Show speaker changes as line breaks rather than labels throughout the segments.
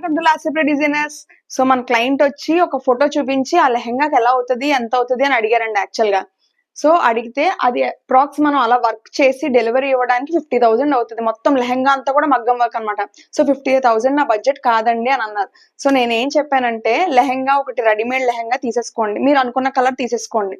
Welcome to last designers. So మన client వచ్చి ఒక ఫోటో చూపించి ఆ లెహంగాకి ఎలా అవుతుంది, ఎంత అవుతుంది అని అడిగారండి యాక్చువల్ గా. సో అడిగితే అది అప్రాక్స్ మనం అలా వర్క్ చేసి డెలివరీ ఇవ్వడానికి 50,000 అవుతుంది. మొత్తం లెహంగా అంతా కూడా మగ్గం వర్క్ అనమాట. సో 50,000 నా బడ్జెట్ కాదండి అని అన్నారు. సో నేనేం చెప్పానంటే, లెహంగా ఒకటి రెడీమేడ్ లెహంగా తీసేసుకోండి, మీరు అనుకున్న కలర్ తీసేసుకోండి,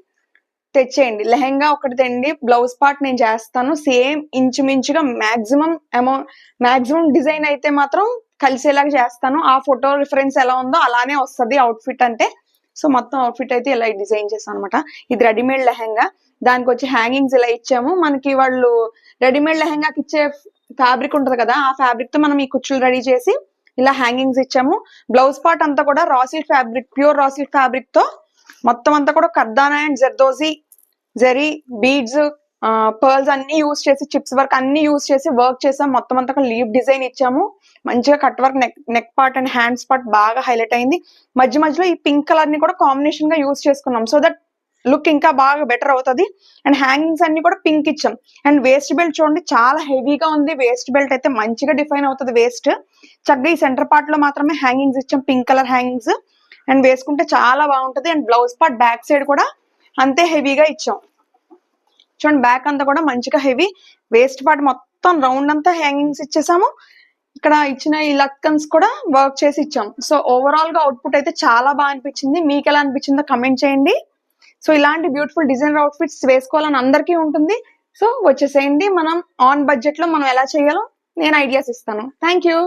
తెచ్చేయండి. లెహంగా ఒకటి తెండి, బ్లౌజ్ పార్ట్ నేను చేస్తాను సేమ్ ఇంచుమించుగా మాక్సిమం డిజైన్ అయితే మాత్రం కలిసేలాగా చేస్తాను. ఆ ఫోటో రిఫరెన్స్ ఎలా ఉందో అలానే వస్తుంది అవుట్ఫిట్ అంటే. సో మొత్తం అవుట్ఫిట్ అయితే ఇలా డిజైన్ చేస్తాను అనమాట. ఇది రెడీమేడ్ లెహంగా, దానికి వచ్చి హ్యాంగింగ్స్ ఇలా ఇచ్చాము. మనకి వాళ్ళు రెడీమేడ్ లెహంగాకి ఇచ్చే ఫ్యాబ్రిక్ ఉంటుంది కదా, ఆ ఫ్యాబ్రిక్ తో మనం ఈ కుచ్చులు రెడీ చేసి ఇలా హ్యాంగింగ్స్ ఇచ్చాము. బ్లౌజ్ పార్ట్ అంతా కూడా raw silk fabric, pure raw silk fabric తో మొత్తం అంతా కూడా కర్దానా అండ్ జర్దోజీ జరీ బీడ్స్ పర్ల్స్ అన్ని యూజ్ చేసి, చిప్స్ వర్క్ అన్ని యూజ్ చేసి వర్క్ చేసాం. మొత్తం అంతా లీవ్ డిజైన్ ఇచ్చాము. మంచిగా cut work neck part and hands part బాగా హైలైట్ అయింది. మధ్య మధ్యలో ఈ పింక్ కలర్ ని కూడా కాంబినేషన్ గా యూజ్ చేసుకున్నాం, సో దట్ లుక్ ఇంకా బాగా బెటర్ అవుతుంది. అండ్ హ్యాంగింగ్స్ అన్ని కూడా పింక్ ఇచ్చాం. అండ్ వేస్ట్ బెల్ట్ చూడండి చాలా హెవీగా ఉంది. వేస్ట్ బెల్ట్ అయితే మంచిగా డిఫైన్ అవుతుంది వేస్ట్. చక్కగా ఈ సెంటర్ పార్ట్ లో మాత్రమే హ్యాంగింగ్స్ ఇచ్చాం, పింక్ కలర్ హ్యాంగింగ్స్. అండ్ వేసుకుంటే చాలా బాగుంటది. And blouse part back side కూడా అంతే హెవీగా ఇచ్చాం. చూడండి బ్యాక్ అంతా కూడా మంచిగా హెవీ, వేస్ట్ పార్ట్ మొత్తం రౌండ్ అంతా హ్యాంగింగ్స్ ఇచ్చేసాము. ఇక్కడ ఇచ్చిన ఈ లక్కన్స్ కూడా వర్క్ చేసి ఇచ్చాం. సో ఓవరాల్ గా అవుట్పుట్ అయితే చాలా బాగా అనిపించింది. మీకు ఎలా అనిపించిందో కమెంట్ చేయండి. సో ఇలాంటి బ్యూటిఫుల్ డిజైనర్ అవుట్ఫిట్స్ వేసుకోవాలని అందరికీ ఉంటుంది. సో వచ్చేసేయండి, మనం ఆన్ బడ్జెట్ లో మనం ఎలా చేయాలో నేను ఐడియాస్ ఇస్తాను. Thank you.